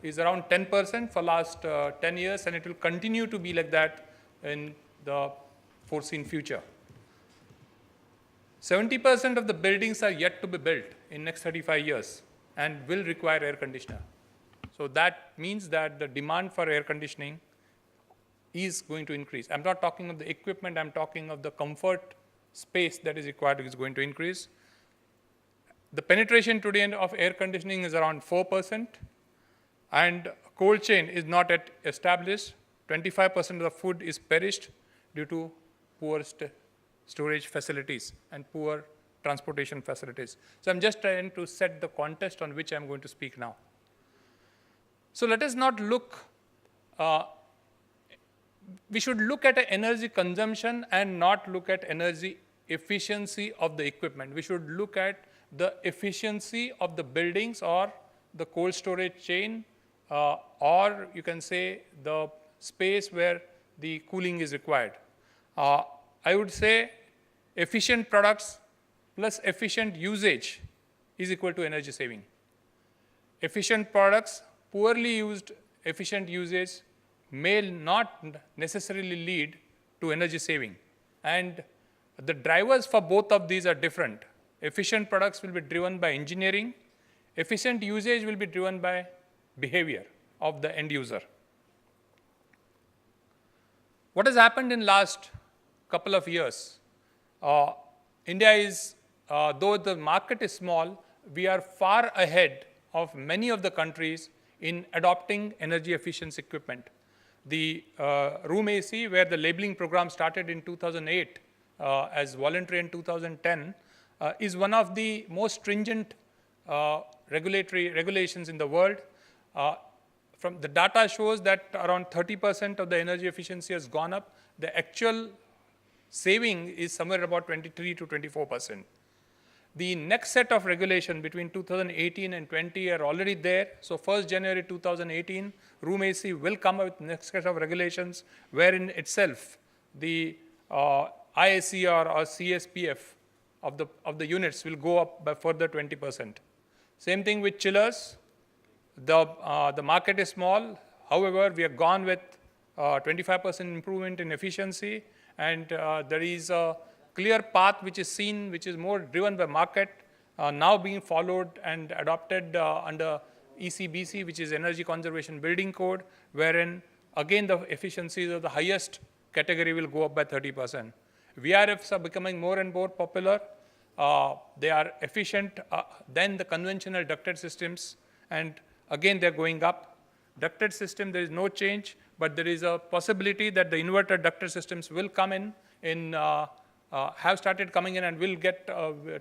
is around 10% for last 10 years, and it will continue to be like that in the foreseen future. 70% of the buildings are yet to be built in next 35 years and will require air conditioner. So that means that the demand for air conditioning is going to increase. I'm not talking of the equipment, I'm talking of the comfort space that is required is going to increase. The penetration today of air conditioning is around 4%, and cold chain is not yet established. 25% of the food is perished due to poor storage facilities and poor transportation facilities. So I'm just trying to set the context on which I'm going to speak now. So let us not look, we should look at energy consumption and not look at energy efficiency of the equipment. We should look at the efficiency of the buildings or the cold storage chain, or you can say the space where the cooling is required. I would say efficient products plus efficient usage is equal to energy saving. Efficient products, poorly used efficient usage may not necessarily lead to energy saving. And the drivers for both of these are different. Efficient products will be driven by engineering. Efficient usage will be driven by behavior of the end user. What has happened in last couple of years? India is, though the market is small, we are far ahead of many of the countries in adopting energy efficiency equipment. The room AC, where the labeling program started in 2008 as voluntary in 2010, is one of the most stringent regulations in the world. From the data shows that around 30% of the energy efficiency has gone up. The actual saving is somewhere about 23 to 24%. The next set of regulation between 2018 and 20 are already there. So 1st January 2018, room AC will come up with next set of regulations wherein itself the IACR or CSPF of the units will go up by further 20%. Same thing with chillers. The market is small. However, we have gone with 25% improvement in efficiency, and there is a clear path which is seen, which is more driven by market, now being followed and adopted under ECBC, which is Energy Conservation Building Code, wherein again the efficiencies of the highest category will go up by 30%. VRFs are becoming more and more popular. They are efficient than the conventional ducted systems, and again they're going up. Ducted system, there is no change, but there is a possibility that the inverter ducted systems will come in have started coming in and will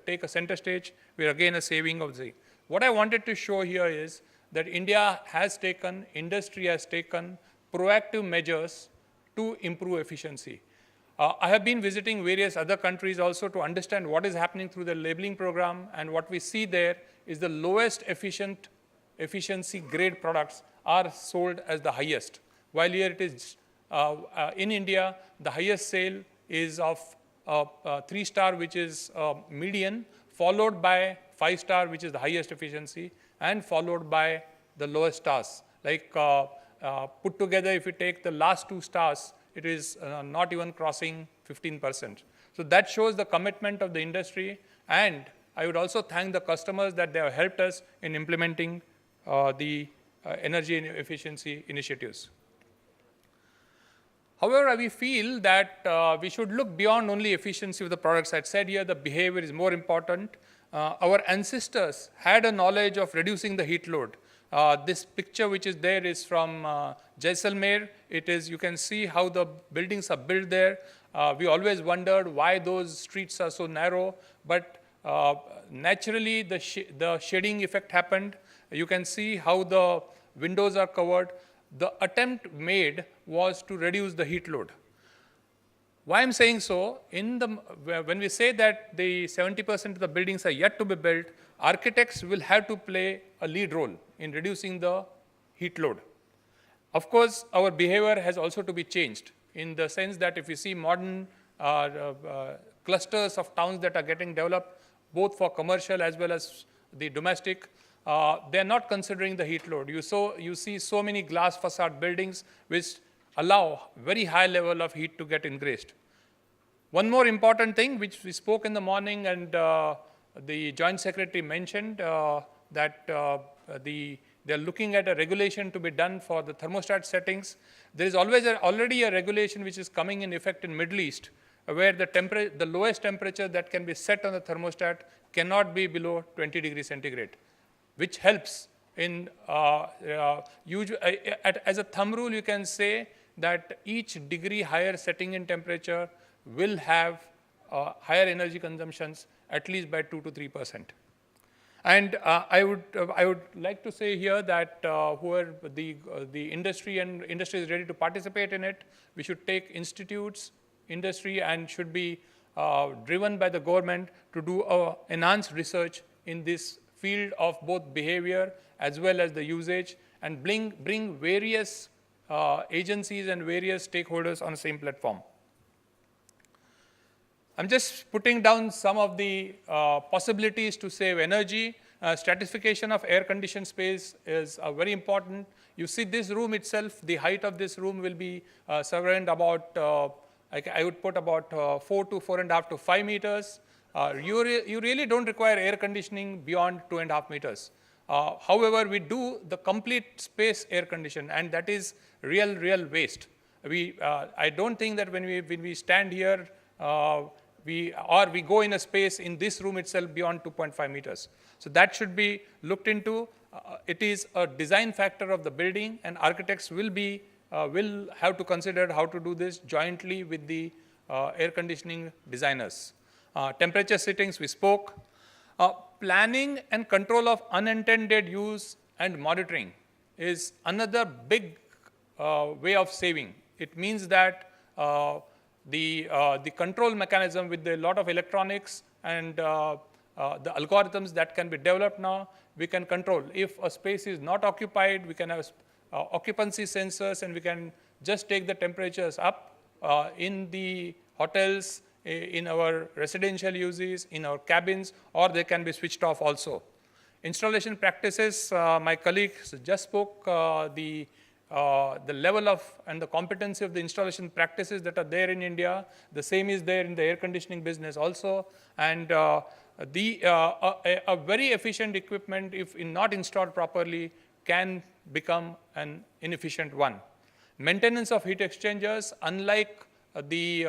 take a center stage, where again a saving of the. What I wanted to show here is that India has taken, industry has taken proactive measures to improve efficiency. I have been visiting various other countries also to understand what is happening through the labeling program, and what we see there is the lowest efficiency grade products are sold as the highest. While here it is, in India, the highest sale is of 3-star, which is median, followed by 5-star, which is the highest efficiency, and followed by the lowest stars. Like put together, if you take the last 2 stars, it is not even crossing 15%. So that shows the commitment of the industry, and I would also thank the customers that they have helped us in implementing the energy efficiency initiatives. However, we feel that we should look beyond only efficiency of the products. I said here the behavior is more important. Our ancestors had a knowledge of reducing the heat load. This picture which is there is from Jaisalmer. It is, you can see how the buildings are built there. We always wondered why those streets are so narrow, but naturally the shading effect happened. You can see how the windows are covered. The attempt made was to reduce the heat load. Why I'm saying so, when we say that the 70% of the buildings are yet to be built, architects will have to play a lead role in reducing the heat load. Of course, our behavior has also to be changed, in the sense that if you see modern clusters of towns that are getting developed, both for commercial as well as the domestic, they're not considering the heat load. You see so many glass facade buildings which allow very high level of heat to get ingressed. One more important thing which we spoke in the morning and the Joint Secretary mentioned that they're looking at a regulation to be done for the thermostat settings. There is already a regulation which is coming in effect in Middle East where the lowest temperature that can be set on the thermostat cannot be below 20 degrees centigrade, which helps in, as a thumb rule, you can say that each degree higher setting in temperature will have higher energy consumptions at least by 2 to 3%. And I would like to say here that whoever the industry is ready to participate in it, we should take institutes, industry, and should be driven by the government to do enhanced research in this field of both behavior as well as the usage, and bring various agencies and various stakeholders on the same platform. I'm just putting down some of the possibilities to save energy. Stratification of air-conditioned space is very important. You see this room itself, the height of this room will be around about, I would put about 4 to 4.5 to 5 meters. You really don't require air conditioning beyond 2.5 meters. However, we do the complete space air condition, and that is real waste. I don't think that when we stand here, we go in a space in this room itself beyond 2.5 meters. So that should be looked into. It is a design factor of the building, and architects will have to consider how to do this jointly with the air conditioning designers. Temperature settings, we spoke. Planning and control of unintended use and monitoring is another big way of saving. It means that the control mechanism with a lot of electronics and the algorithms that can be developed now, we can control. If a space is not occupied, we can have occupancy sensors, and we can just take the temperatures up in the hotels, in our residential uses, in our cabins, or they can be switched off also. Installation practices, my colleagues just spoke the level of and the competency of the installation practices that are there in India. The same is there in the air conditioning business also. And a very efficient equipment, if not installed properly, can become an inefficient one. Maintenance of heat exchangers, unlike the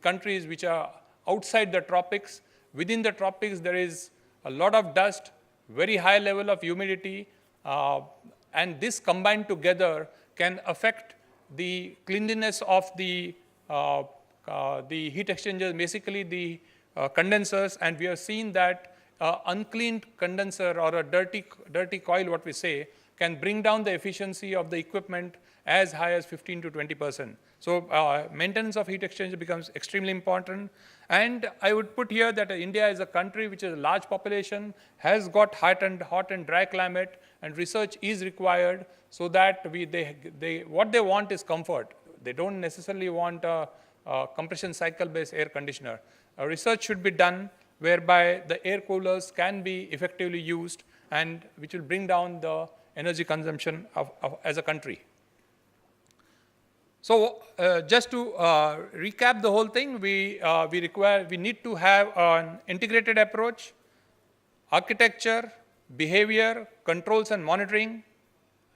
countries which are outside the tropics, within the tropics there is a lot of dust, very high level of humidity, and this combined together can affect the cleanliness of the heat exchangers, basically the condensers, and we have seen that uncleaned condenser or a dirty coil, what we say, can bring down the efficiency of the equipment as high as 15 to 20%. So maintenance of heat exchanger becomes extremely important. And I would put here that India is a country which is a large population, has got hot and dry climate, and research is required so that what they want is comfort. They don't necessarily want a compression cycle-based air conditioner. Research should be done whereby the air coolers can be effectively used, and which will bring down the energy consumption as a country. So just to recap the whole thing, we need to have an integrated approach: architecture, behavior, controls and monitoring,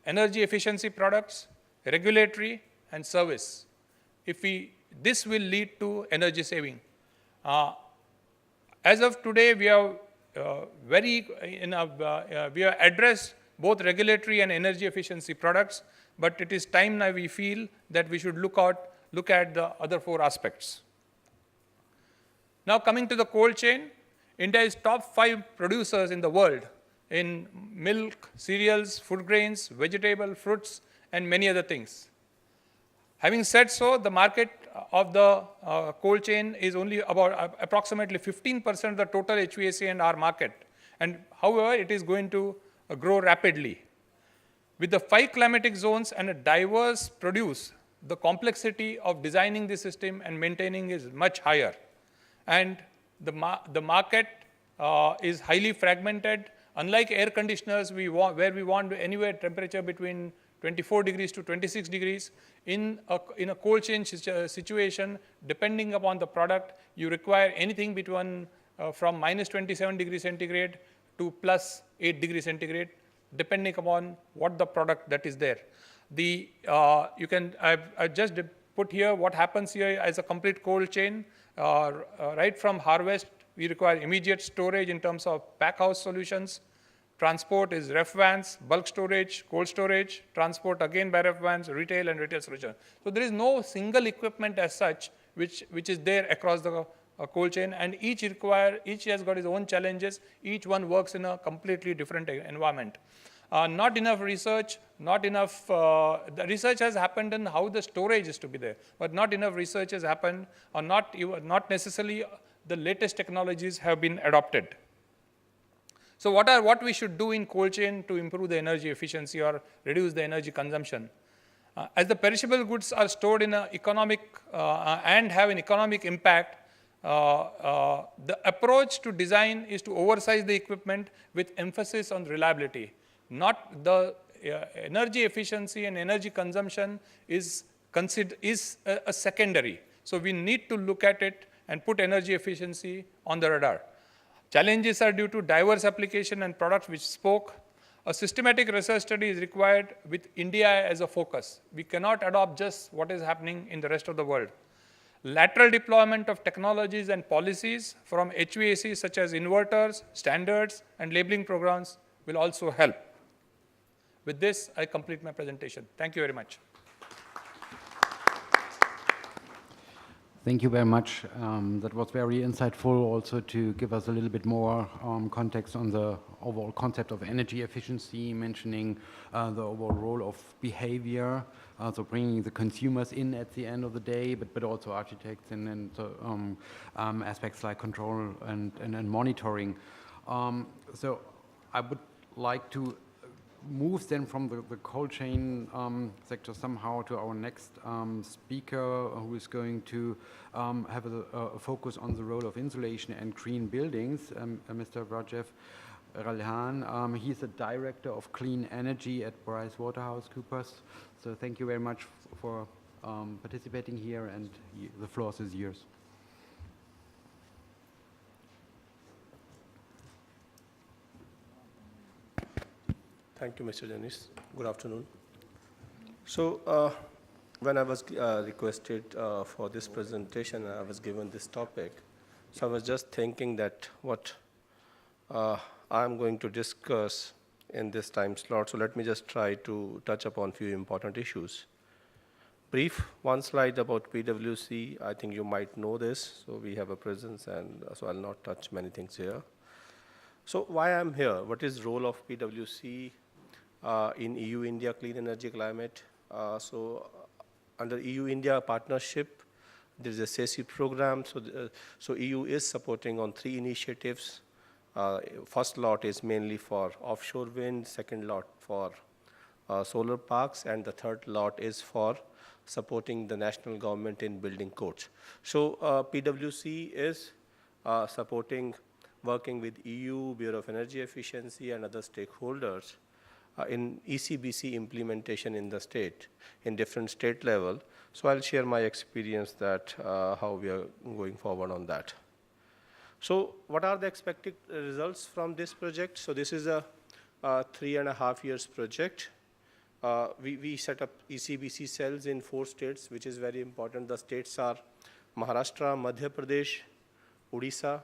energy efficiency products, regulatory, and service. This will lead to energy saving. As of today, we have we have addressed both regulatory and energy efficiency products, but it is time now we feel that we should look at the other 4 aspects. Now coming to the cold chain, India is top 5 producers in the world in milk, cereals, food grains, vegetable, fruits, and many other things. Having said so, the market of the cold chain is only about approximately 15% of the total HVAC&R market. And however, it is going to grow rapidly. With the 5 climatic zones and a diverse produce, the complexity of designing the system and maintaining is much higher. And the market is highly fragmented. Unlike air conditioners, where we want anywhere temperature between 24 degrees to 26 degrees, in a cold chain situation, depending upon the product, you require anything between from minus 27 degrees centigrade to plus 8 degrees centigrade, depending upon what the product that is there. I've just put here what happens here as a complete cold chain. Right from harvest, we require immediate storage in terms of pack house solutions. Transport is ref vans, bulk storage, cold storage, transport again by ref vans, retail and retail solution. So there is no single equipment as such which is there across the cold chain, and each has got its own challenges. Each one works in a completely different environment. Not enough research, the research has happened in how the storage is to be there, but not enough research has happened, or not necessarily the latest technologies have been adopted. So what we should do in cold chain to improve the energy efficiency or reduce the energy consumption? As the perishable goods are stored in an economic and have an economic impact, the approach to design is to oversize the equipment with emphasis on reliability. Not the energy efficiency and energy consumption is a secondary. So we need to look at it and put energy efficiency on the radar. Challenges are due to diverse application and products which spoke. A systematic research study is required with India as a focus. We cannot adopt just what is happening in the rest of the world. Lateral deployment of technologies and policies from HVAC such as inverters, standards, and labeling programs will also help. With this, I complete my presentation. Thank you very much. Thank you very much. That was very insightful also to give us a little bit more context on the overall concept of energy efficiency, mentioning the overall role of behavior, so bringing the consumers in at the end of the day, but also architects and aspects like control and monitoring. So I would like to move then from the cold chain sector somehow to our next speaker, who is going to have a focus on the role of insulation and green buildings, Mr. Rajev Ralhan. He's the Director of Clean Energy at PricewaterhouseCoopers. So thank you very much for participating here, and the floor is yours. Thank you, Mr. Dennis. Good afternoon. So when I was requested for this presentation, I was given this topic. So I was just thinking that what I'm going to discuss in this time slot. So let me just try to touch upon a few important issues. Brief one slide about PwC. I think you might know this. So we have a presence, and so I'll not touch many things here. So why I'm here? What is role of PwC in EU-India Clean Energy Climate? So under EU-India partnership, there is a CESI program. So EU is supporting on 3 initiatives. First lot is mainly for offshore wind, second lot for solar parks, and the third lot is for supporting the national government in building codes. So PwC is supporting, working with EU, Bureau of Energy Efficiency, and other stakeholders in ECBC implementation in the state, in different state level. So I'll share my experience that how we are going forward on that. So what are the expected results from this project? So this is a 3.5 years project. We set up ECBC cells in 4 states, which is very important. The states are Maharashtra, Madhya Pradesh, Odisha,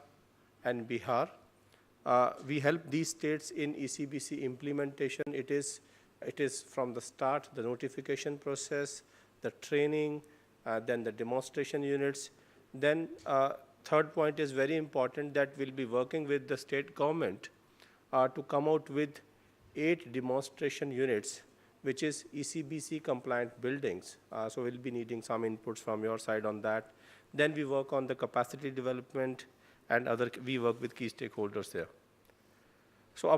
and Bihar. We help these states in ECBC implementation. It is from the start, the notification process, the training, then the demonstration units. Then third point is very important, that we'll be working with the state government to come out with 8 demonstration units, which is ECBC compliant buildings. So we'll be needing some inputs from your side on that. Then we work on the capacity development, and we work with key stakeholders there. So